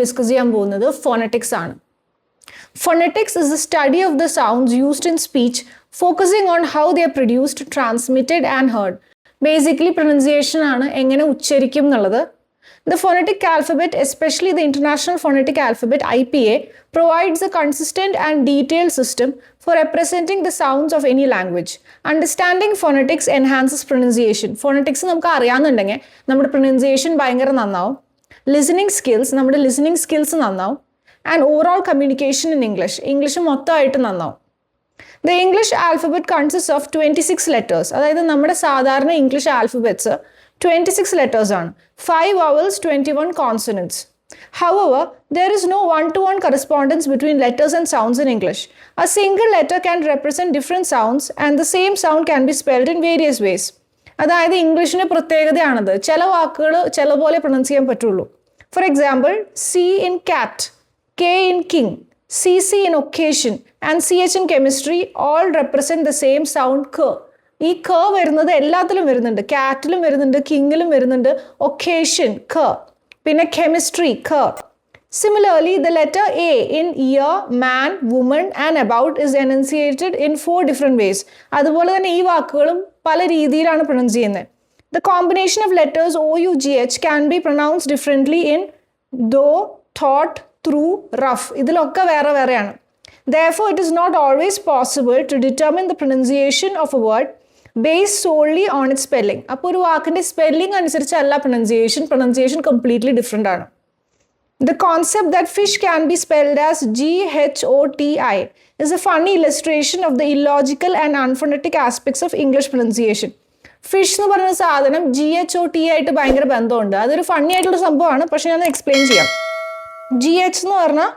Discuss ചെയ്യാൻ പോകുന്നത് phonetics ആണ്. Phonetics is the study of the sounds used in speech, focusing on how they are produced, transmitted and heard. Basically pronunciation ആണ്, എങ്ങനെ ഉച്ചരിക്കും എന്നുള്ളത്. The phonetic alphabet, especially the International Phonetic Alphabet IPA, provides a consistent and detailed system for representing the sounds of any language. Understanding phonetics enhances pronunciation. Phonetics നമുക്ക് അറിയാന്നുണ്ടെങ്കിൽ നമ്മുടെ pronunciation ഭയങ്കര നന്നാവും. Listening skills, നമ്മുടെ listening skills നന്നാവും. And overall communication in English. English മൊത്തമായിട്ട് നന്നാവും. The English alphabet consists of 26 letters. അതായത് നമ്മുടെ സാധാരണ ഇംഗ്ലീഷ് ആൽഫബറ്റ്സ് 26 letters ആണ്. 5 vowels, 21 consonants. However, there is no one-to-one correspondence between letters and sounds in English. A single letter can represent different sounds and the same sound can be spelled in various ways. അതായത് ഇംഗ്ലീഷിൻ്റെ പ്രത്യേകതയാണത്. ചില വാക്കുകൾ ചില പോലെ pronounce ചെയ്യാൻ പറ്റുള്ളൂ. For example, C in cat, K in king, CC in occasion and CH in chemistry all represent the same sound k. ഈ k വരുന്നത് എല്ലാത്തിലും വരുന്നുണ്ട്. കാറ്റിലും വരുന്നുണ്ട്, കിങ്ങിലും വരുന്നുണ്ട്, ഒക്കേഷൻ k, പിന്നെ chemistry k. Similarly, the letter A in year, man, woman and about is enunciated in 4 different ways. അതുപോലെ തന്നെ ഈ വാക്കുകളും പല രീതിയിലാണ് പ്രൊനൗൺസ് ചെയ്യുന്നത്. The combination of letters OUGH can be pronounced differently in though, thought, through, rough. ഇതിലൊക്കെ വേറെ വേറെയാണ്. Therefore, it is not always possible to determine the pronunciation of a word based solely on its spelling. അപ്പോൾ ഒരു വാക്കിൻ്റെ spelling അനുസരിച്ചല്ല pronunciation completely different ആണ്. The concept that fish can be spelled as GHOTI is a funny illustration of the illogical and unphonetic aspects of English pronunciation. Fish എന്ന് പറയുന്ന സാധനം GHOT ആയിട്ട് ഭയങ്കര ബന്ധമുണ്ട്. അതൊരു ഫണ്ണി ആയിട്ടുള്ള സംഭവമാണ്, പക്ഷെ ഞാൻ എക്സ്പ്ലെയിൻ ചെയ്യാം. GH എന്ന് പറഞ്ഞാൽ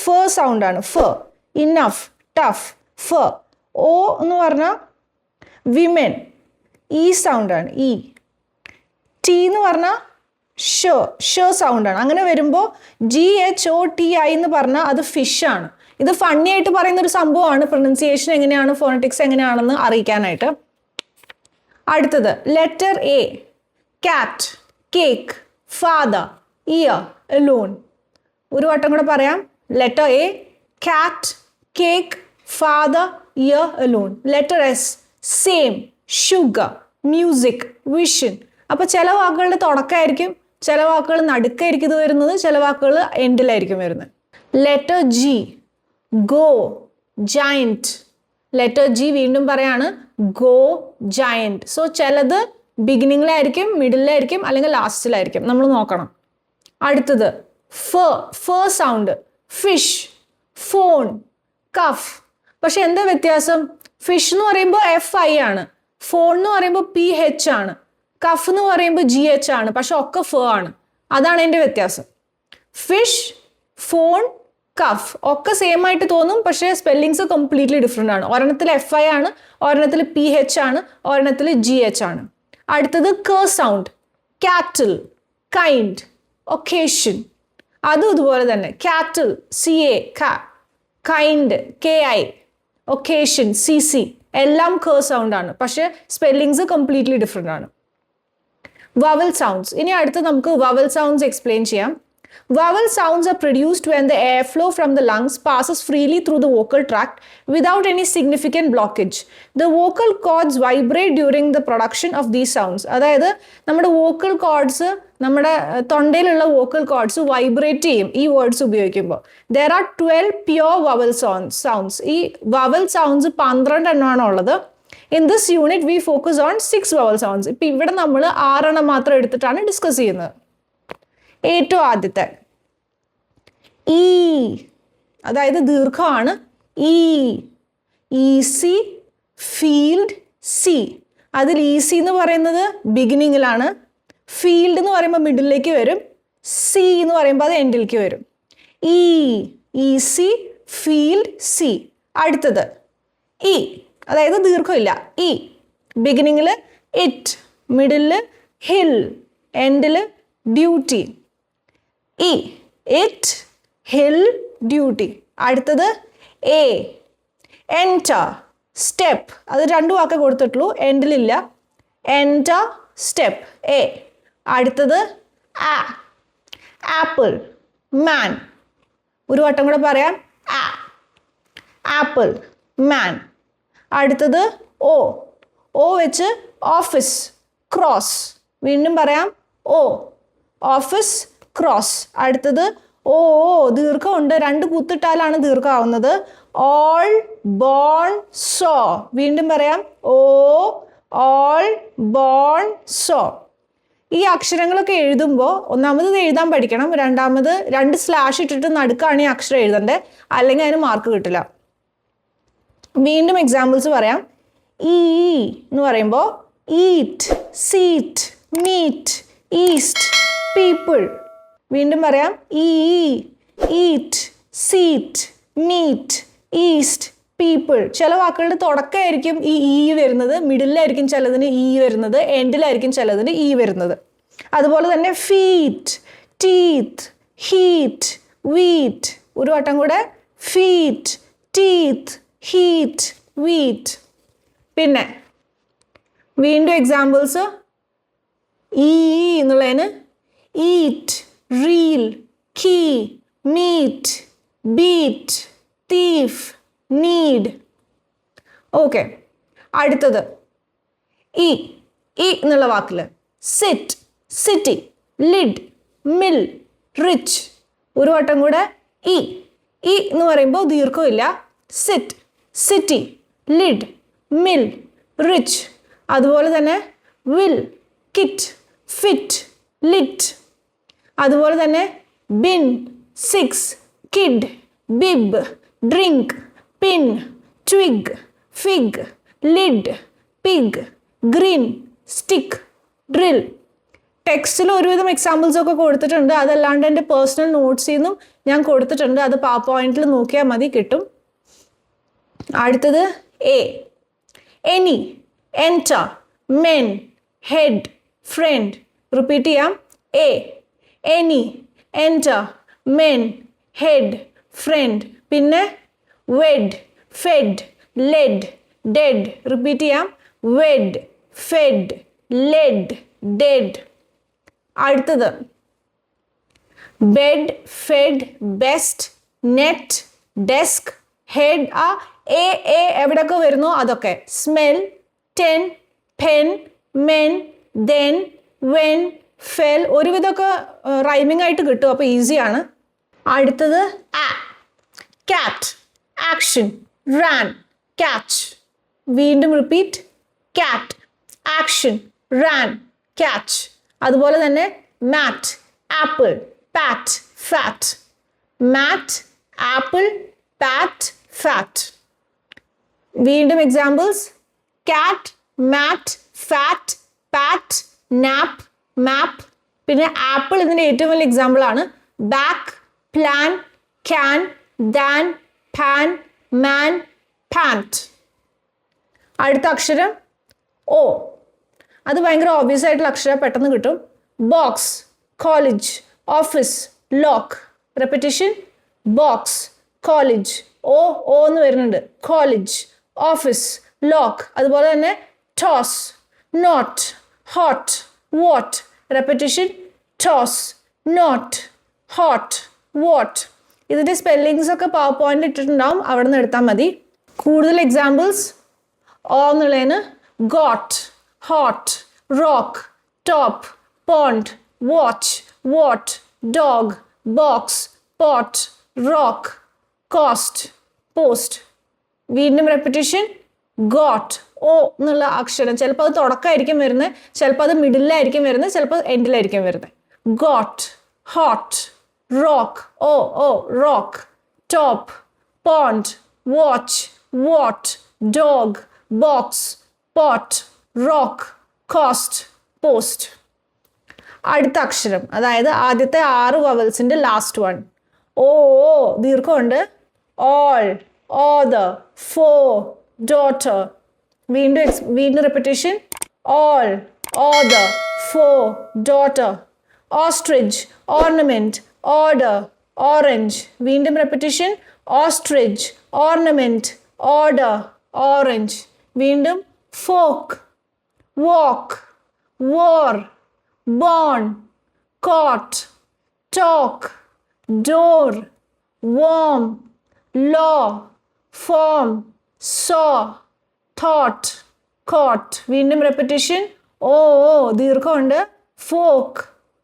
ഫ സൗണ്ട് ആണ്. ഫ, ഇനഫ്, ടഫ്, ഫ. O എന്ന് പറഞ്ഞാൽ വിമൻ, ഇ സൗണ്ട് ആണ്, ഇ. ടി എന്ന് പറഞ്ഞാൽ ഷ സൗണ്ട് ആണ്. അങ്ങനെ വരുമ്പോൾ GHOTI എന്ന് പറഞ്ഞാൽ അത് ഫിഷ് ആണ്. ഇത് ഫണ്ണി ആയിട്ട് പറയുന്ന ഒരു സംഭവമാണ്. പ്രൊനൗൺസിയേഷൻ എങ്ങനെയാണ്, ഫോണറ്റിക്സ് എങ്ങനെയാണെന്ന് അറിയിക്കാനായിട്ട്. അടുത്തത് letter A, cat, cake, father, ear, alone. ഒരു വട്ടം കൂടെ പറയാം. Letter A, cat, cake, father, ear, alone. Letter S, same, sugar, music, vision. അപ്പോൾ ചില വാക്കുകളുടെ തുടക്കമായിരിക്കും, ചില വാക്കുകൾ നടുക്കായിരിക്കും ഇത് വരുന്നത്, ചില വാക്കുകൾ എൻഡിലായിരിക്കും വരുന്നത്. Letter G, go, giant. Letter G വീണ്ടും പറയാണ്, ഗോ, ജയൻറ്റ്. സോ ചിലത് ബിഗിനിങ്ങിലായിരിക്കും, മിഡിലായിരിക്കും, അല്ലെങ്കിൽ ലാസ്റ്റിലായിരിക്കും. നമ്മൾ നോക്കണം. അടുത്തത് ഫ സൗണ്ട്, ഫിഷ്, ഫോൺ, കഫ്. പക്ഷെ എന്താ വ്യത്യാസം? ഫിഷ് എന്ന് പറയുമ്പോൾ FI ആണ്, ഫോൺ എന്ന് പറയുമ്പോൾ PH ആണ്, കഫ് എന്ന് പറയുമ്പോൾ GH ആണ്, പക്ഷെ ഒക്കെ ഫ ആണ്. അതാണ് എൻ്റെ വ്യത്യാസം. ഫിഷ്, ഫോൺ, കഫ് ഒക്കെ സെയിം ആയിട്ട് തോന്നും, പക്ഷേ സ്പെല്ലിങ്സ് കംപ്ലീറ്റ്ലി ഡിഫറെൻ്റ് ആണ്. ഒരെണ്ണത്തിൽ FI ആണ്, ഒരെണ്ണത്തിൽ PH ആണ്, ഒരെണ്ണത്തിൽ GH ആണ്. അടുത്തത് ക സൗണ്ട്, കാറ്റിൽ, കൈൻഡ്, ഒക്കേഷൻ. അതും ഇതുപോലെ തന്നെ. കാറ്റിൽ CA, kind KI, occasion CC. എല്ലാം ക സൗണ്ട് ആണ്, പക്ഷേ സ്പെല്ലിങ്സ് കംപ്ലീറ്റ്ലി ഡിഫറെൻ്റ് ആണ്. Vowel sounds. ഇനി അടുത്ത് നമുക്ക് വവൽ സൗണ്ട്സ് എക്സ്പ്ലെയിൻ ചെയ്യാം. Vowel sounds are produced when the airflow from the lungs passes freely through the vocal tract without any significant blockage. The vocal cords vibrate during the production of these sounds. അതായത് നമ്മുടെ vocal cords, നമ്മുടെ തൊണ്ടയിലുള്ള vocal cords vibrate ചെയ്യും ഈ words ഉപയോഗിക്കുമ്പോൾ. There are 12 pure vowel sounds. ഈ vowel sounds 12 എണ്ണമാണ് ഉള്ളത്. In this unit we focus on 6 vowel sounds. ഇപ്പം ഇവിടെ നമ്മൾ 6 എണ്ണം മാത്രം എടുത്തിട്ടാണ് ഡിസ്കസ് ചെയ്യുന്നത്. ഏറ്റവും ആദ്യത്തെ ഈ, അതായത് ദീർഘമാണ്. Easy, field, see. അതിൽ ഈസി എന്ന് പറയുന്നത് ബിഗിനിങ്ങിലാണ്, ഫീൽഡ് എന്ന് പറയുമ്പോൾ മിഡിലേക്ക് വരും, സി എന്ന് പറയുമ്പോൾ അത് എൻഡിലേക്ക് വരും. Easy, field, see. അടുത്തത് ഇ, അതായത് ദീർഘമില്ല. ഇ ബിഗിനിങ്ങിൽ ഇറ്റ്, മിഡിലിൽ ഹിൽ, എൻഡിൽ ഡ്യൂട്ടി. ഇ, ഇറ്റ്, ഹിൽ, ഡ്യൂട്ടി. അടുത്തത് എ, എൻറ്റർ, സ്റ്റെപ്പ്. അത് 2 വാക്കേ കൊടുത്തിട്ടുള്ളൂ, എൻഡിലില്ല. എൻറ്റർ, സ്റ്റെപ്പ്, എ. അടുത്തത് ആപ്പിൾ, മാൻ. ഒരു വട്ടം കൂടെ പറയാം. Apple, man. അടുത്തത് ഓ. ഓ വെച്ച് ഓഫീസ്, ക്രോസ്. വീണ്ടും പറയാം. ഓ, ഓഫീസ്, ക്രോസ്. അടുത്തത് ഓ. ദീർഘമുണ്ട്, 2 കുത്തിട്ടാലാണ് ദീർഘമാവുന്നത്. All, born, saw. വീണ്ടും പറയാം. ഓ, ഓൾ, ബോൺ, സോ. ഈ അക്ഷരങ്ങളൊക്കെ എഴുതുമ്പോൾ ഒന്നാമത് എഴുതാൻ പഠിക്കണം, രണ്ടാമത് 2 സ്ലാഷ് ഇട്ടിട്ട് നടുക്കാണ് ഈ അക്ഷരം എഴുതണ്ടേ, അല്ലെങ്കിൽ അതിന് മാർക്ക് കിട്ടില്ല. വീണ്ടും എക്സാമ്പിൾസ് പറയാം. ഈ എന്ന് പറയുമ്പോൾ eat, seat, meat, east, people. വീണ്ടും പറയാം. Eat, seat, meat, east, people. ചില വാക്കുകളുടെ തുടക്കമായിരിക്കും ഈ വരുന്നത്, മിഡിലായിരിക്കും ചിലതിന് വരുന്നത്, എൻഡിലായിരിക്കും ചിലതിന് വരുന്നത്. അതുപോലെ തന്നെ ഫീറ്റ്, ടീത്ത്, ഹീറ്റ്, വീറ്റ്. ഒരു വട്ടം കൂടെ. Feet, teeth, heat, wheat. പിന്നെ വീണ്ടും എക്സാമ്പിൾസ്. എന്നുള്ളതിന് eat, reel, key, meat, beat, thief, need. Okay. അടുത്തത് ഈ എന്നുള്ള വാക്കിൽ sit, city, lid, mill, rich. ഒരു വട്ടം കൂടെ. ഈ എന്ന് പറയുമ്പോൾ ദീർഘമില്ല. Sit, city, lid, mill, rich. അതുപോലെ തന്നെ വിൽ, കിറ്റ്, ഫിറ്റ്, ലിറ്റ്. അതുപോലെ തന്നെ bin, six, kid, bib, drink, pin, twig, fig, lid, pig, green, stick, drill. ടെക്സ്റ്റിൽ ഒരുവിധം എക്സാമ്പിൾസ് ഒക്കെ കൊടുത്തിട്ടുണ്ട്, അതല്ലാണ്ട് എൻ്റെ പേഴ്സണൽ നോട്ട്സിൽ നിന്നും ഞാൻ കൊടുത്തിട്ടുണ്ട്. അത് പവർ പോയിന്റിൽ നോക്കിയാൽ മതി, കിട്ടും. അടുത്തത് എ. Any, enter, men, head, friend. Repeat ചെയ്യാം. എ. Any, enter, men, head, friend. പിന്നെ wed, fed, led, dead. Repeat ചെയ്യാം. Wed, fed, led, dead. അടുത്തത് bed, fed, best, net, desk, head. എ എവിടെയൊക്കെ വരുന്നോ അതൊക്കെ. Smell, ten, pen, men, then, when, fell. ഒരുവിധമൊക്കെ റൈമിംഗ് ആയിട്ട് കിട്ടും, അപ്പോൾ ഈസിയാണ്. അടുത്തത് കാറ്റ്, ആക്ഷൻ, റാൻ, ക്യാച്ച്. വീണ്ടും repeat. Cat, action, ran, catch. അതുപോലെ തന്നെ മാറ്റ്, ആപ്പിൾ, പാറ്റ്, ഫാറ്റ്. മാറ്റ്, ആപ്പിൾ, പാറ്റ്, ഫാറ്റ്. വീണ്ടും എക്സാമ്പിൾസ്. കാറ്റ്, മാറ്റ്, ഫാറ്റ്, പാറ്റ്, നാപ്പ്, മാപ്പ്. പിന്നെ ആപ്പിൾ ഇതിൻ്റെ ഏറ്റവും വലിയ എക്സാമ്പിൾ ആണ്. Back, plan, can, than, pan, man, pant. അടുത്ത അക്ഷരം ഓ. അത് ഭയങ്കര ഓബ്വിയസ് ആയിട്ടുള്ള അക്ഷരം, പെട്ടെന്ന് കിട്ടും. Box, college, office, lock. Repetition. Box, college, ഓ എന്ന് വരുന്നുണ്ട്. College, office, lock. അതുപോലെ തന്നെ toss, not, hot, what. Repetition. Toss, not, hot, what. ഇതിൻ്റെ സ്പെല്ലിങ്സ് ഒക്കെ പവർ പോയിന്റ് ഇട്ടിട്ടുണ്ടാവും, അവിടെ നിന്ന് എടുത്താൽ മതി. കൂടുതൽ എക്സാമ്പിൾസ്. ഓ എന്നുള്ളതിന് got, hot, rock, top, pond, watch, what, dog, box, pot, rock, cost, post. വീണ്ടും റെപ്പിറ്റേഷൻ. ഗോട്ട്, ഓ എന്നുള്ള അക്ഷരം ചിലപ്പോൾ അത് തുടക്കമായിരിക്കും വരുന്നത്, ചിലപ്പോൾ അത് മിഡിലായിരിക്കും വരുന്നത്, ചിലപ്പോൾ എൻഡിലായിരിക്കും വരുന്നത്. ഗോട്ട്, ഹോട്ട്, റോക്ക്, ഓ rock, top, pond, watch, what, dog, box, pot, rock, cost, post. അടുത്ത അക്ഷരം, അതായത് ആദ്യത്തെ 6 വവൽസിൻ്റെ ലാസ്റ്റ് വൺ. ഓ ദീർഘമുണ്ട്. All, other, for, daughter. വീണ്ടും repetition. All, other, for, daughter. Ostrich, ornament, order, orange. വീണ്ടും repetition. Ostrich, ornament, order, orange. വീണ്ടും fork, walk, war, born, caught, talk, door, warm, law, form, saw, thought, caught. വീണ്ടും repetition. ദീർഘമുണ്ട്. folk,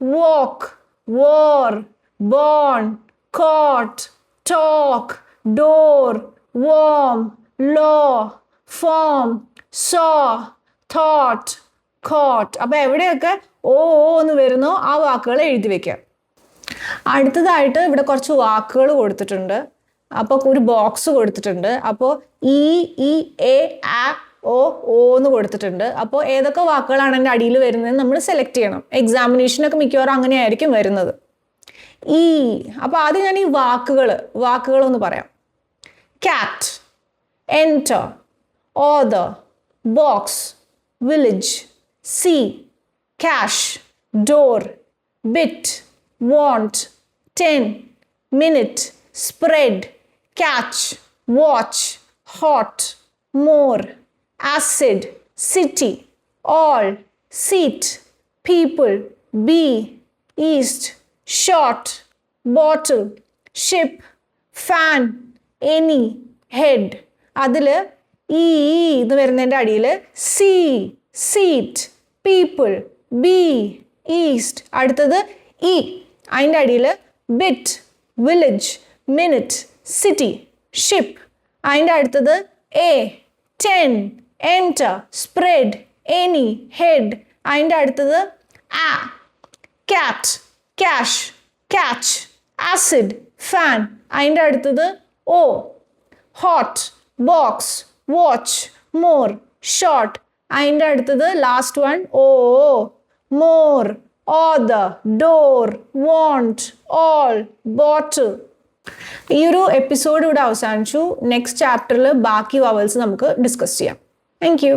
walk, war, born, caught, talk, door, warm, law, form, saw, thought, caught. അപ്പോൾ എവിടെയൊക്കെ എന്ന് വരുന്നോ ആ വാക്കുകൾ എഴുതി വെക്കുക. അടുത്തതായിട്ട് ഇവിടെ കുറച്ച് വാക്കുകൾ കൊടുത്തിട്ടുണ്ട്. അപ്പോൾ ഒരു ബോക്സ് കൊടുത്തിട്ടുണ്ട്. അപ്പോൾ ഇ എ ആ ഓ എന്ന് കൊടുത്തിട്ടുണ്ട്. അപ്പോൾ ഏതൊക്കെ വാക്കുകളാണ് എൻ്റെ അടിയിൽ വരുന്നതെന്ന് നമ്മൾ സെലക്ട് ചെയ്യണം. എക്സാമിനേഷനൊക്കെ മിക്കവാറും അങ്ങനെയായിരിക്കും വരുന്നത്. അപ്പോൾ ആദ്യം ഞാൻ ഈ വാക്കുകളൊന്ന് പറയാം. Cat, enter, other, box, village, sea, cash, door, bit, want, 10, minute, spread, catch, watch, hot, more, acid, city, all, seat, people, bee, east, short, bottle, ship, fan, any, head. അതിൽ ഇത് വരുന്നതിൻ്റെ അടിയിൽ see, seat, people, bee, east. അടുത്തത് അതിൻ്റെ അടിയിൽ bit, village, minute, city, ship. അതിൻ്റെ അടുത്തത് എ, 10, എൻറ്റർ, സ്പ്രെഡ്, എനി, ഹെഡ്. അതിൻ്റെ അടുത്തത് ആ, cat, cash, catch, acid, fan. അതിൻ്റെ അടുത്തത് ഓ, hot, box, watch, more, short. അതിൻ്റെ അടുത്തത് last one more, other, door, want, all, bottle. ഈ ഒരു എപ്പിസോഡ് ഇവിടെ അവസാനിച്ചു. നെക്സ്റ്റ് ചാപ്റ്ററിൽ ബാക്കി വവൽസ് നമുക്ക് ഡിസ്കസ് ചെയ്യാം. Thank you.